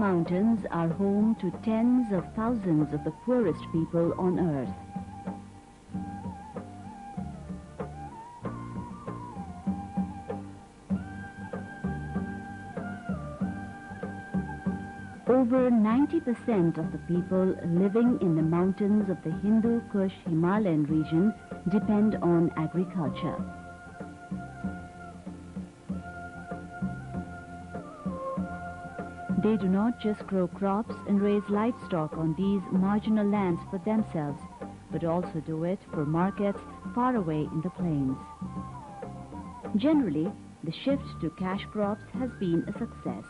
mountains are home to tens of thousands of the poorest people on earth. Over 90% of the people living in the mountains of the Hindu Kush Himalayan region depend on agriculture. They do not just grow crops and raise livestock on these marginal lands for themselves, but also do it for markets far away in the plains. Generally, the shift to cash crops has been a success.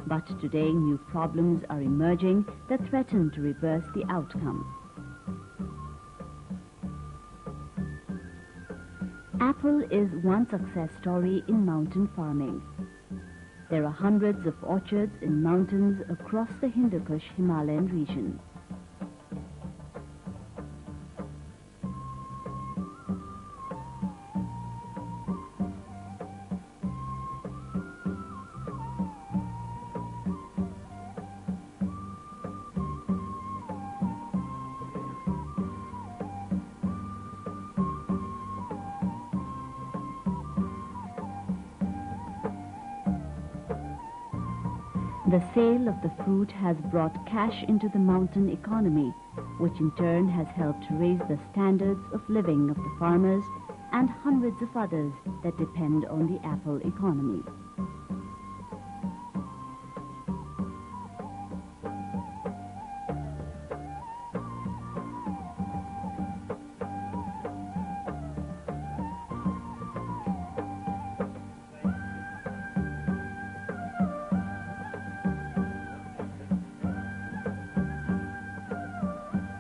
But today, new problems are emerging that threaten to reverse the outcome. Apple is one success story in mountain farming. There are hundreds of orchards in mountains across the Hindu Kush Himalayan region. The sale of the fruit has brought cash into the mountain economy, which in turn has helped raise the standards of living of the farmers and hundreds of others that depend on the apple economy.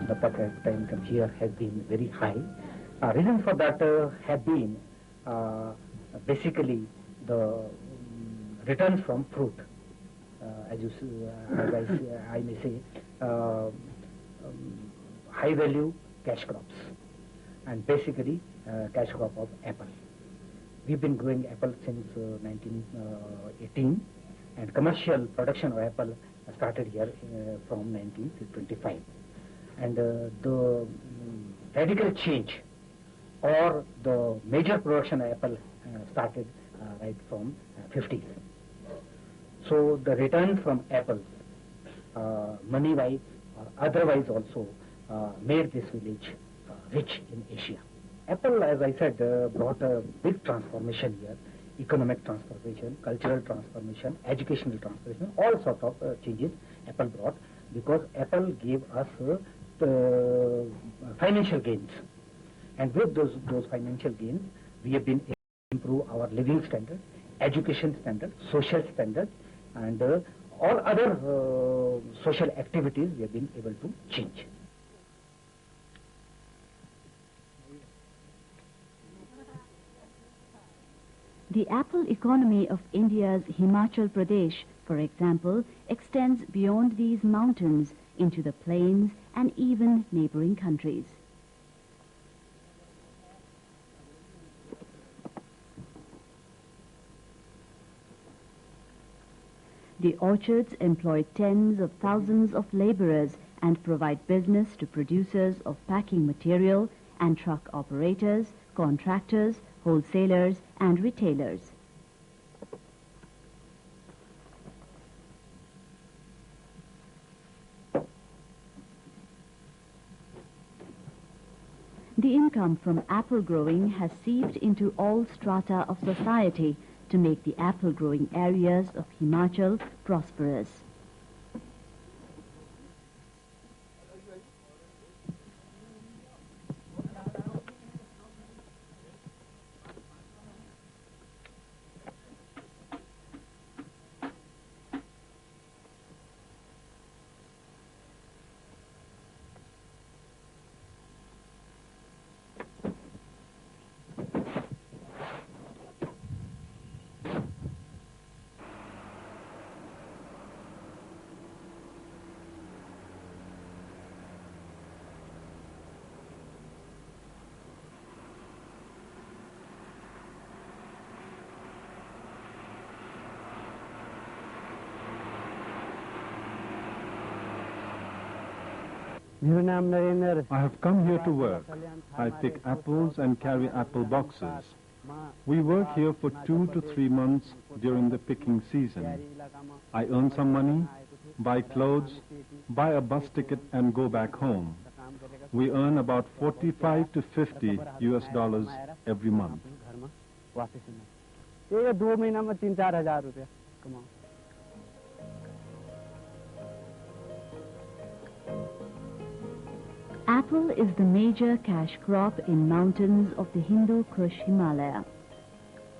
The per capita income here has been very high. Reasons for that have been basically the returns from fruit, as I may say, high value cash crops, and basically cash crop of apple. We've been growing apple since 1918, and commercial production of apple started here from 1925. And the radical change or the major production of apple started right from 50s. So the return from apples, money-wise or otherwise also, made this village rich in Asia. Apple, as I said, brought a big transformation here: economic transformation, cultural transformation, educational transformation, all sorts of changes Apple brought, because Apple gave us financial gains. And with those financial gains, we have been able to improve our living standard, education standard, social standard, and all other social activities we have been able to change. The apple economy of India's Himachal Pradesh, for example, extends beyond these mountains into the plains and even neighboring countries. The orchards employ tens of thousands of laborers and provide business to producers of packing material and truck operators, contractors, wholesalers, and retailers. The income from apple growing has seeped into all strata of society to make the apple growing areas of Himachal prosperous. I have come here to work. I pick apples and carry apple boxes. We work here for 2 to 3 months during the picking season. I earn some money, buy clothes, buy a bus ticket and go back home. We earn about 45 to 50 US dollars every month. Apple is the major cash crop in mountains of the Hindu Kush Himalaya.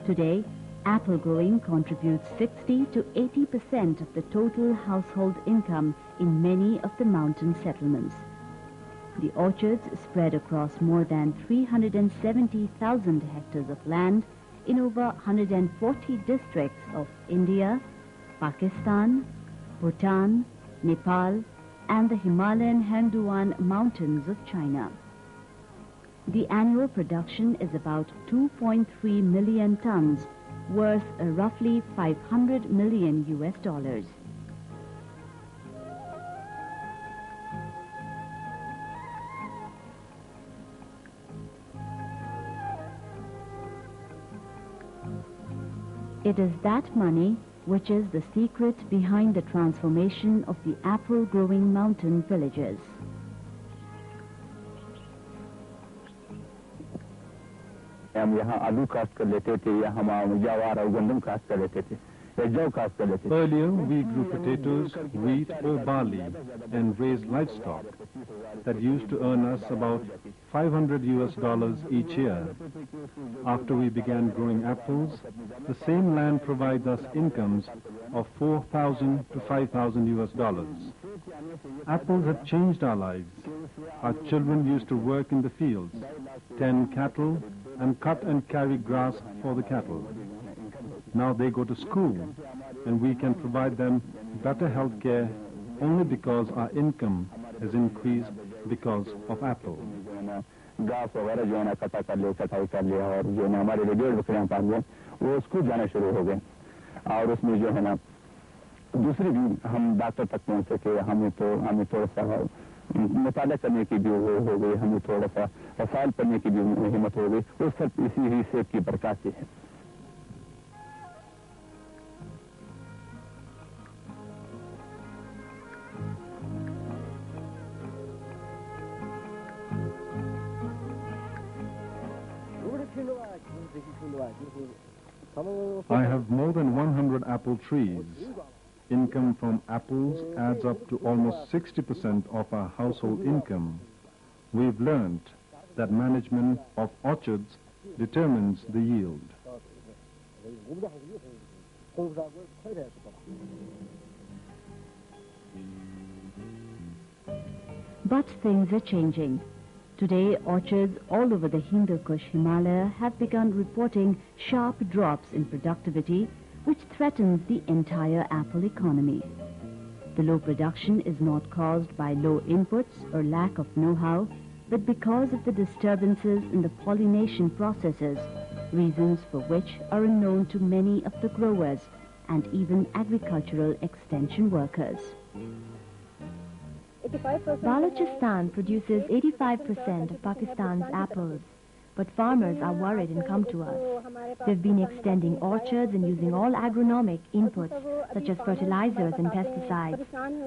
Today, apple growing contributes 60 to 80% of the total household income in many of the mountain settlements. The orchards spread across more than 370,000 hectares of land in over 140 districts of India, Pakistan, Bhutan, Nepal, and the Himalayan Henduan mountains of China. The annual production is about 2.3 million tons, worth roughly 500 million US dollars. It is that money which is the secret behind the transformation of the apple-growing mountain villages. हम यहाँ आलू काश्त कर लेते थे या हम ज्वार और गंदम काश्त कर लेते थे या जौ काश्त कर लेते थे. Earlier, we grew potatoes, wheat or barley and raised livestock that used to earn us about 500 US dollars each year. After we began growing apples, the same land provides us incomes of 4,000 to 5,000 US dollars. Apples have changed our lives. Our children used to work in the fields, tend cattle, and cut and carry grass for the cattle. Now they go to school, and we can provide them better health care only because our income has increased because of apple. घास वगैरह जो है ना कटा कर ले कटाई कर लिया और जो है हमारे लिए 1.5 बकरियां पाल लें वो स्कूल जाना शुरू हो गए और उसमें जो है ना दूसरी भी हम डॉक्टर तक पहुंच सके हमें थोड़ा सा मुताला करने की भी हो गई हमें थोड़ा सा रसायल पढ़ने की भी हिम्मत हो गई वो सब इसी ही सेब की बरकत से है. I have more than 100 apple trees. Income from apples adds up to almost 60% of our household income. We've learned that management of orchards determines the yield. But things are changing. Today, orchards all over the Hindu Kush Himalaya have begun reporting sharp drops in productivity, which threatens the entire apple economy. The low production is not caused by low inputs or lack of know-how, but because of the disturbances in the pollination processes, reasons for which are unknown to many of the growers and even agricultural extension workers. Balochistan produces 85% of Pakistan's apples, but farmers are worried and come to us. They've been extending orchards and using all agronomic inputs, such as fertilizers and pesticides,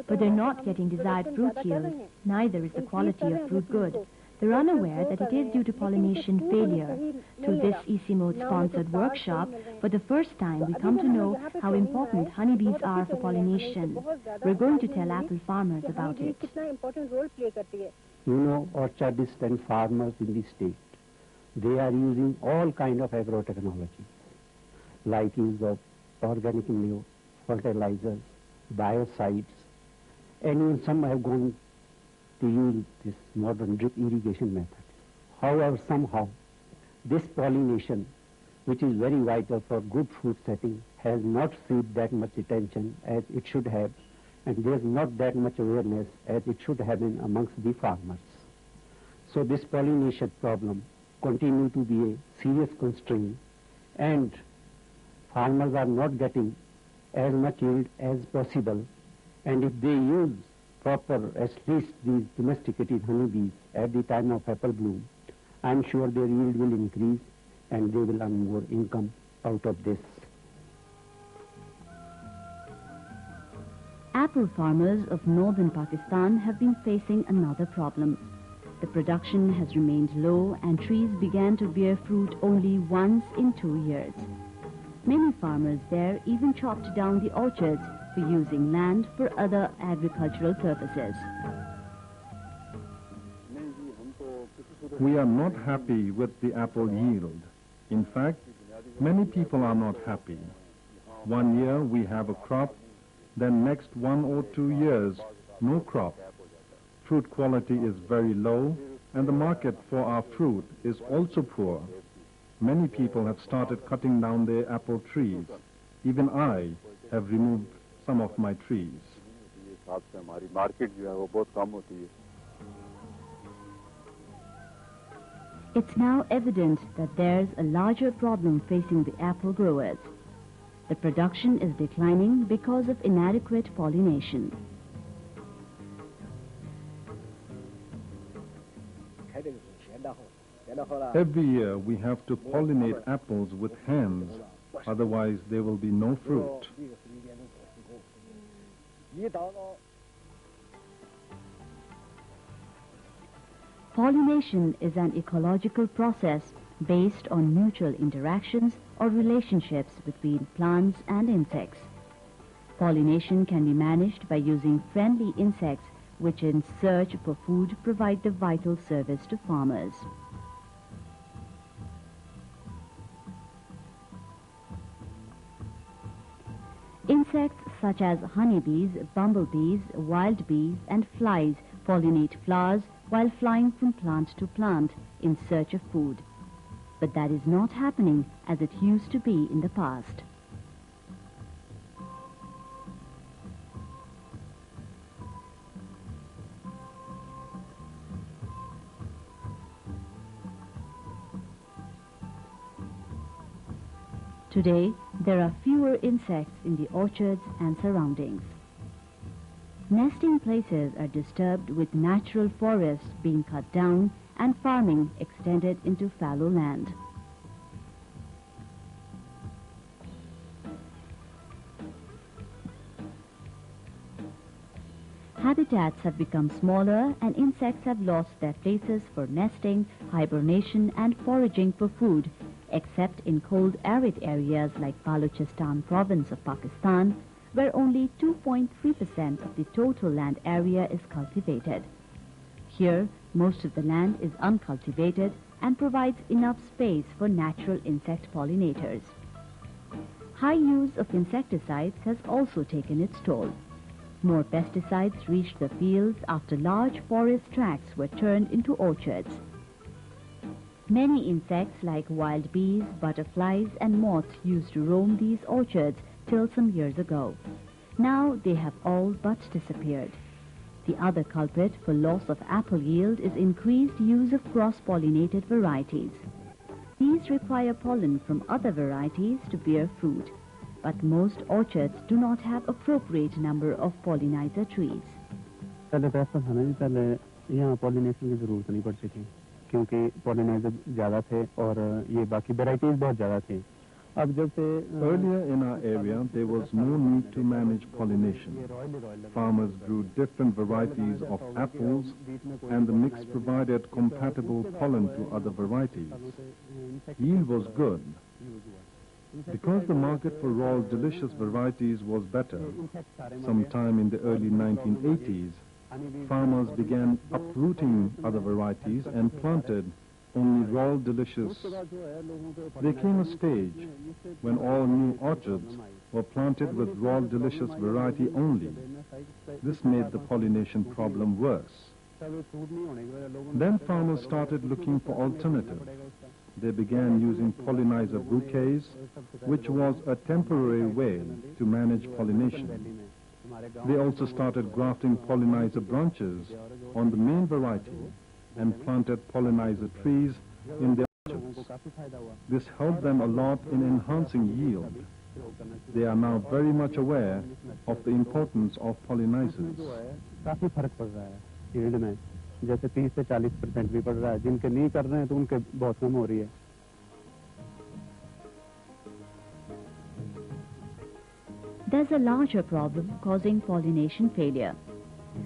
but they're not getting desired fruit yield, neither is the quality of fruit good. They're unaware that it is due to pollination failure. Through this ICIMOD-sponsored workshop, for the first time we come to know how important honeybees are for pollination. We're going to tell apple farmers about it. You know, orchardists and farmers in the state, they are using all kind of agrotechnology, like use of organic manure, fertilizers, biocides, and even some have gone to use this modern drip irrigation method. However, somehow, this pollination, which is very vital for good fruit setting, has not received that much attention as it should have, and there's not that much awareness as it should have been amongst the farmers. So this pollination problem continue to be a serious constraint, and farmers are not getting as much yield as possible, and if they use proper, at least these domesticated honeybees at the time of apple bloom, I'm sure their yield will increase and they will earn more income out of this. Apple farmers of northern Pakistan have been facing another problem. The production has remained low and trees began to bear fruit only once in 2 years. Many farmers there even chopped down the orchards for using land for other agricultural purposes. We are not happy with the apple yield. In fact, many people are not happy. 1 year we have a crop, then next 1 or 2 years, no crop. Fruit quality is very low, and the market for our fruit is also poor. Many people have started cutting down their apple trees. Even I have removed some of my trees. It's now evident that there's a larger problem facing the apple growers. The production is declining because of inadequate pollination. Every year we have to pollinate apples with hands, otherwise there will be no fruit. Pollination is an ecological process based on mutual interactions or relationships between plants and insects. Pollination can be managed by using friendly insects which in search for food provide the vital service to farmers. Insects such as honeybees, bumblebees, wild bees and flies pollinate flowers while flying from plant to plant in search of food. But that is not happening as it used to be in the past. Today, there are fewer insects in the orchards and surroundings. Nesting places are disturbed with natural forests being cut down and farming extended into fallow land. Habitats have become smaller and insects have lost their places for nesting, hibernation and foraging for food, except in cold arid areas like Balochistan province of Pakistan, where only 2.3% of the total land area is cultivated. Here, most of the land is uncultivated and provides enough space for natural insect pollinators. High use of insecticides has also taken its toll. More pesticides reached the fields after large forest tracts were turned into orchards. Many insects like wild bees, butterflies and moths used to roam these orchards till some years ago. Now they have all but disappeared. The other culprit for loss of apple yield is increased use of cross-pollinated varieties. These require pollen from other varieties to bear fruit, but most orchards do not have appropriate number of pollinizer trees. पहले यहाँ pollination की जरूरत नहीं पड़ती थी क्योंकि pollinizer ज़्यादा थे और ये बाकी वेराइटीज बहुत ज़्यादा थी. अब जब से Earlier in our area, there was no need to manage pollination. Farmers grew different varieties of apples, and the mix provided compatible pollen to other varieties. Yield was good. Because the market for raw delicious varieties was better, sometime in the early 1980s, farmers began uprooting other varieties and planted only raw delicious. There came a stage when all new orchards were planted with raw delicious variety only. This made the pollination problem worse. Then farmers started looking for alternatives. They began using pollinizer bouquets, which was a temporary way to manage pollination. They also started grafting pollinizer branches on the main variety and planted pollinizer trees in their orchards. This helped them a lot in enhancing yield. They are now very much aware of the importance of pollinizers. काफ़ी फर्क पड़ रहा है yield में, जैसे 30 से 40% भी पड़ रहा है। जिनके नहीं कर रहे हैं तो उनके बहुत कम हो रही है। There's a larger problem causing pollination failure.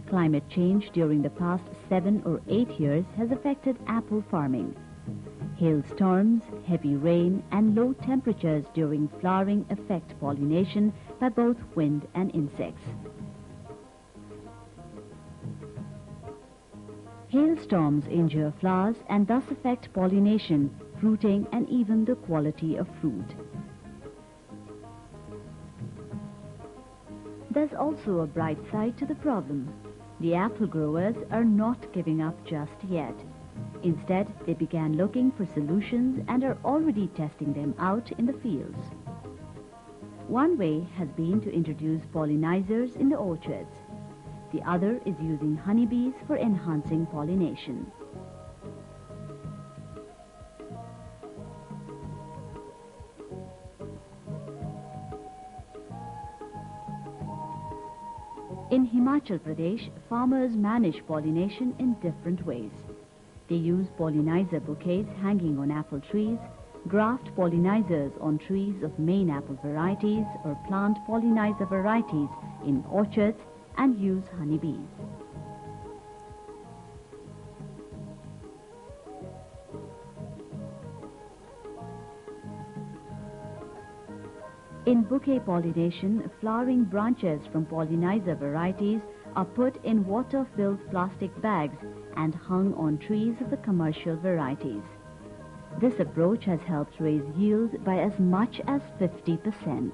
Climate change during the past 7 or 8 years has affected apple farming. Hailstorms, heavy rain, and low temperatures during flowering affect pollination by both wind and insects. Hailstorms injure flowers and thus affect pollination, fruiting, and even the quality of fruit. There's also a bright side to the problem. The apple growers are not giving up just yet. Instead, they began looking for solutions and are already testing them out in the fields. One way has been to introduce pollinizers in the orchards. The other is using honeybees for enhancing pollination. In Himachal Pradesh, farmers manage pollination in different ways. They use pollinizer bouquets hanging on apple trees, graft pollinizers on trees of main apple varieties, or plant pollinizer varieties in orchards and use honeybees. In bouquet pollination, flowering branches from pollinizer varieties are put in water-filled plastic bags and hung on trees of the commercial varieties. This approach has helped raise yields by as much as 50%.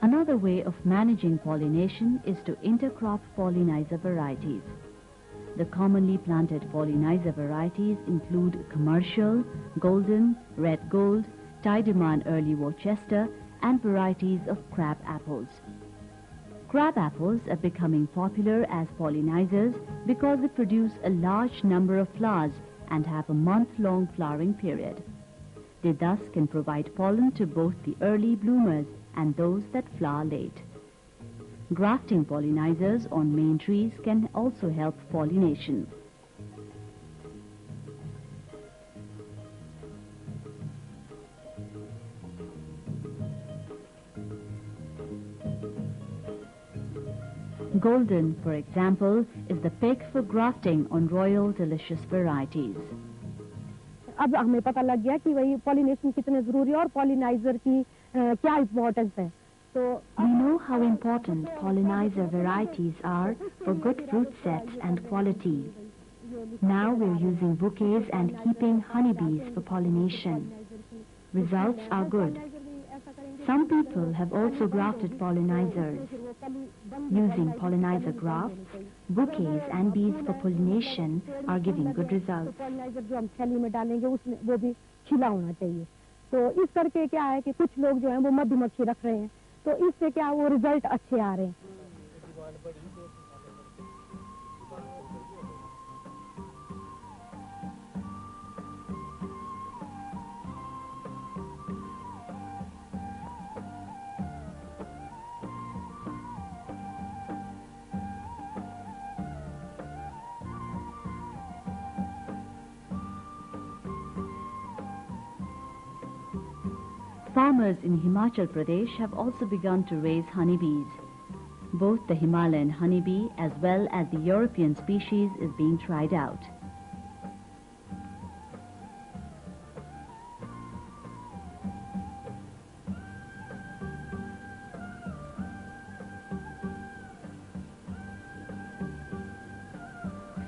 Another way of managing pollination is to intercrop pollinizer varieties. The commonly planted pollinizer varieties include commercial, golden, red gold, Tiedemann early Worcester, and varieties of crab apples. Crab apples are becoming popular as pollinizers because they produce a large number of flowers and have a month-long flowering period. They thus can provide pollen to both the early bloomers and those that flower late. Grafting pollinizers on main trees can also help pollination. Golden, for example, is the pick for grafting on royal delicious varieties. अब हमें पता लग गया कि वही pollination कितने जरूरी है और पॉलिनाइजर की क्या इम्पोर्टेंस है. We know how important pollinizer varieties are for good fruit sets and quality. Now we're using bouquets and keeping honeybees for pollination. Results are good. Some people have also grafted pollinizers. Using pollinizer grafts, bouquets and bees for pollination are giving good results. जो हम थैली में डालेंगे उसमें वो भी खिला होना चाहिए. तो इस करके क्या है कि कुछ लोग जो हैं वो मधुमक्खी रख रहे हैं, तो इससे क्या वो रिजल्ट अच्छे आ रहे हैं. Farmers in Himachal Pradesh have also begun to raise honeybees. Both the Himalayan honeybee as well as the European species is being tried out.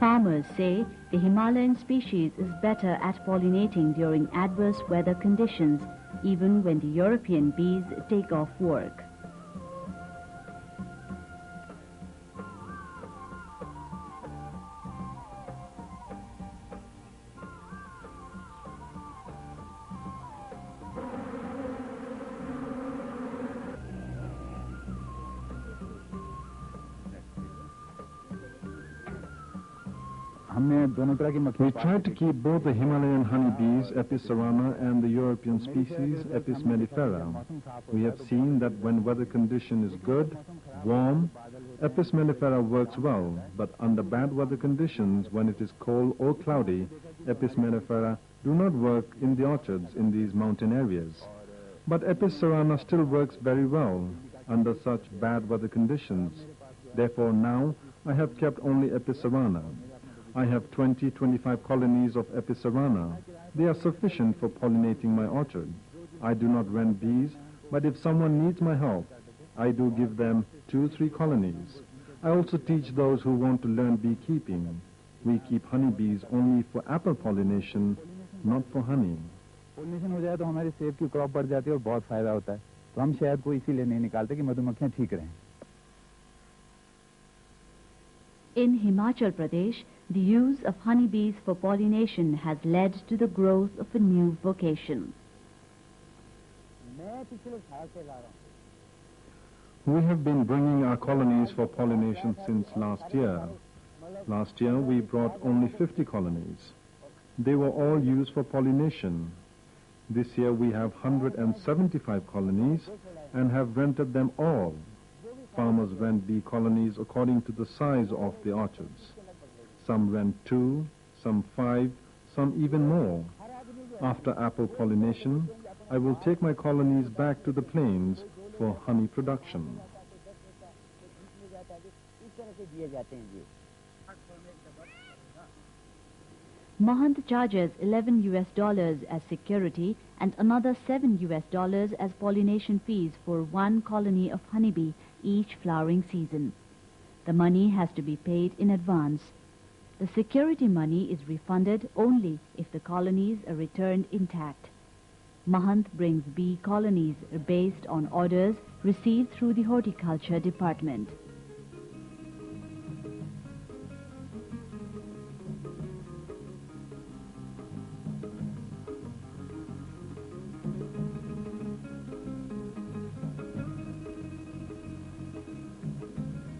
Farmers say the Himalayan species is better at pollinating during adverse weather conditions, even when the European bees take off work. We tried to keep both the Himalayan honeybees, Apis cerana, and the European species, Apis mellifera. We have seen that when weather condition is good, warm, Apis mellifera works well, but under bad weather conditions, when it is cold or cloudy, Apis mellifera do not work in the orchards in these mountain areas. But Apis cerana still works very well under such bad weather conditions. Therefore now I have kept only Apis cerana. I have 20-25 colonies of Apis cerana. They are sufficient for pollinating my orchard. I do not rent bees, but if someone needs my help, I do give them 2-3 colonies. I also teach those who want to learn beekeeping. We keep honeybees only for apple pollination, not for honey. Pollination हो जाए तो हमारी सेब की crop बढ़ जाती है और बहुत फायदा होता है, तो हम शहद को इसीलिए नहीं निकालते कि मधुमक्खियां ठीक रहें. In Himachal Pradesh, the use of honeybees for pollination has led to the growth of a new vocation. We have been bringing our colonies for pollination since last year. Last year we brought only 50 colonies. They were all used for pollination. This year we have 175 colonies and have rented them all. Farmers rent bee colonies according to the size of the orchards. Some rent 2, some 5, some even more. After apple pollination, I will take my colonies back to the plains for honey production. Mahant charges $11 as security and another $7 as pollination fees for one colony of honeybee each flowering season. The money has to be paid in advance. The security money is refunded only if the colonies are returned intact. Mahant brings bee colonies based on orders received through the horticulture department.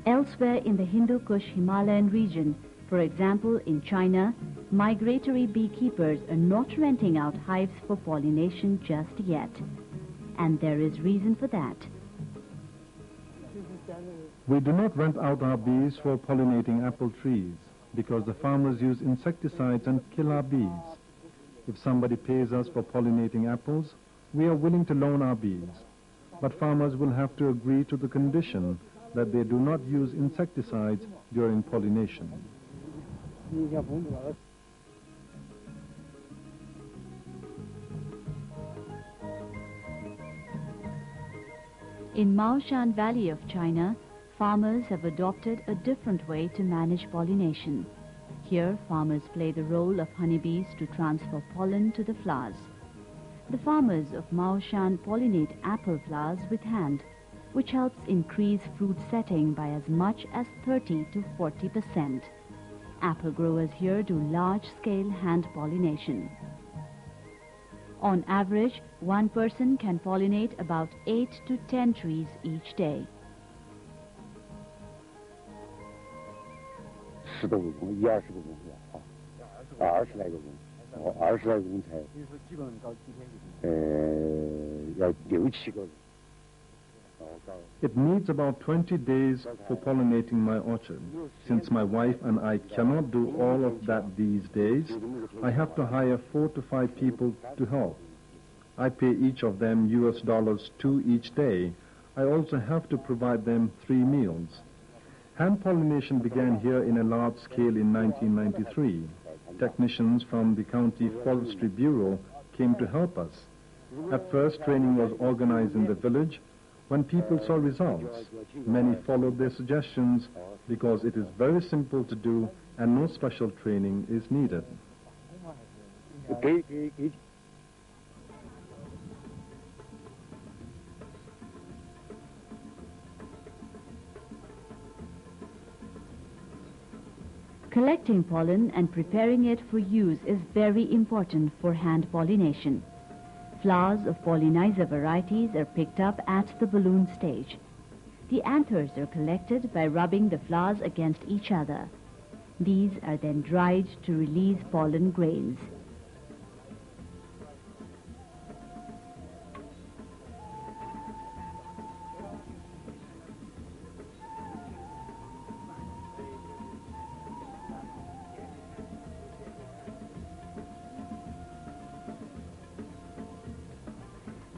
Elsewhere in the Hindu Kush Himalayan region, for example in China, migratory beekeepers are not renting out hives for pollination just yet. And there is reason for that. We do not rent out our bees for pollinating apple trees because the farmers use insecticides and kill our bees. If somebody pays us for pollinating apples, we are willing to loan our bees. But farmers will have to agree to the condition that they do not use insecticides during pollination. In Maoshan Valley of China, farmers have adopted a different way to manage pollination. Here, farmers play the role of honeybees to transfer pollen to the flowers. The farmers of Maoshan pollinate apple flowers with hand, which helps increase fruit setting by as much as 30 to 40%. Apple growers here do large-scale hand pollination. On average, one person can pollinate about 8 to 10 trees each day. It needs about 20 days for pollinating my orchard. Since my wife and I cannot do all of that these days, I have to hire 4 to 5 people to help. I pay each of them $2 each day. I also have to provide them 3 meals. Hand pollination began here in a large scale in 1993. Technicians from the County Forestry Bureau came to help us. At first, training was organized in the village. When people saw results, many followed their suggestions because it is very simple to do and no special training is needed. Collecting pollen and preparing it for use is very important for hand pollination. Flowers of pollinizer varieties are picked up at the balloon stage. The anthers are collected by rubbing the flowers against each other. These are then dried to release pollen grains.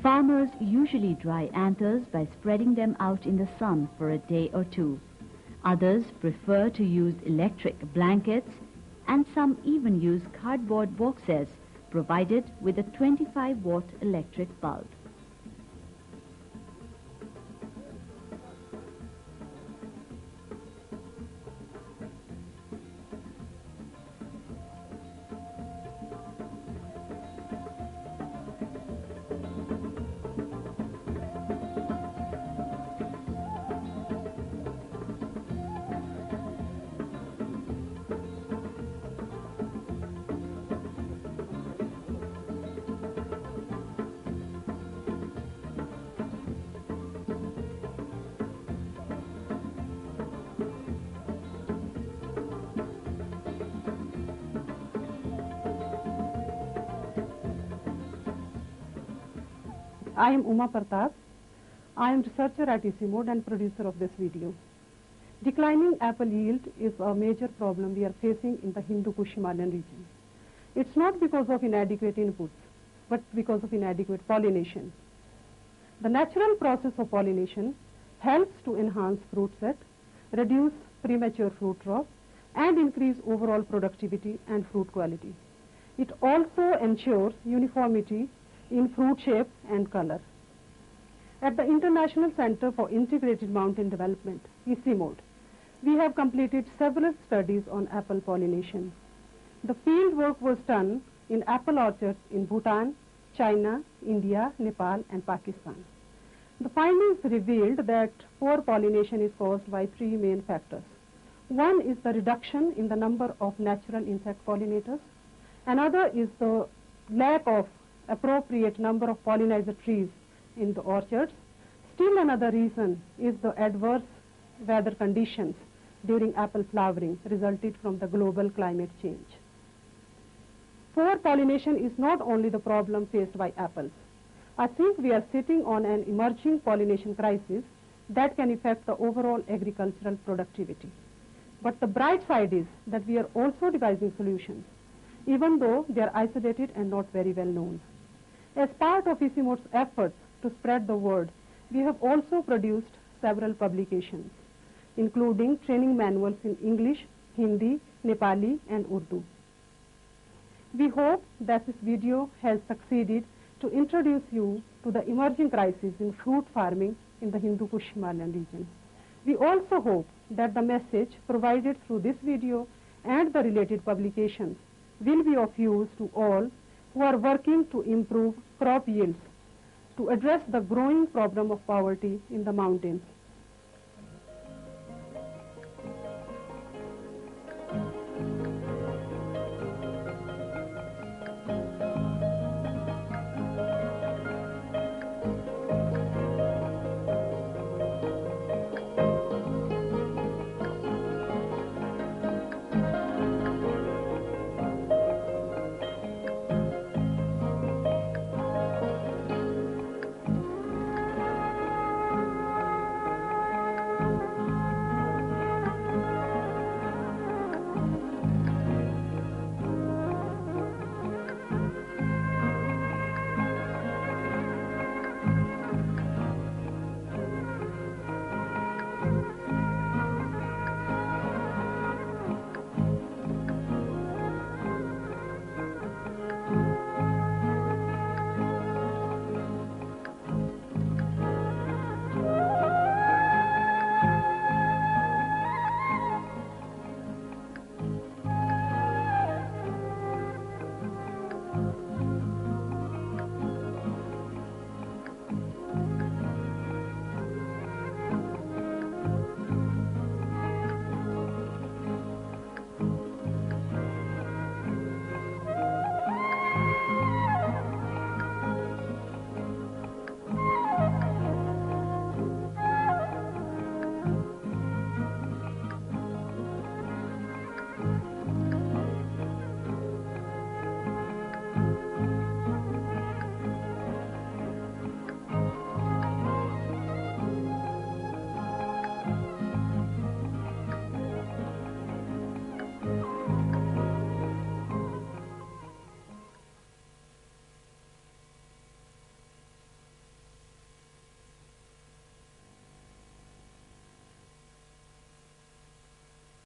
Farmers usually dry anthers by spreading them out in the sun for a day or two. Others prefer to use electric blankets, and some even use cardboard boxes provided with a 25-watt electric bulb. I am Uma Pratap. I am researcher at ICIMOD and producer of this video. Declining apple yield is a major problem we are facing in the Hindu Kush Himalayan region. It's not because of inadequate inputs, but because of inadequate pollination. The natural process of pollination helps to enhance fruit set, reduce premature fruit drop, and increase overall productivity and fruit quality. It also ensures uniformity in fruit shape and color. At the International Center for Integrated Mountain Development, ICIMOD, we have completed several studies on apple pollination. The field work was done in apple orchards in Bhutan, China, India, Nepal, and Pakistan. The findings revealed that poor pollination is caused by three main factors. One is the reduction in the number of natural insect pollinators. Another is the lack of appropriate number of pollinizer trees in the orchards. Still another reason is the adverse weather conditions during apple flowering resulted from the global climate change. Poor pollination is not only the problem faced by apples. I think we are sitting on an emerging pollination crisis that can affect the overall agricultural productivity. But the bright side is that we are also devising solutions, even though they are isolated and not very well known. As part of ICIMOD's efforts to spread the word, we have also produced several publications, including training manuals in English, Hindi, Nepali, and Urdu. We hope that this video has succeeded to introduce you to the emerging crisis in fruit farming in the Hindu Kush Himalayan region. We also hope that the message provided through this video and the related publications will be of use to all who are working to improve crop yields to address the growing problem of poverty in the mountains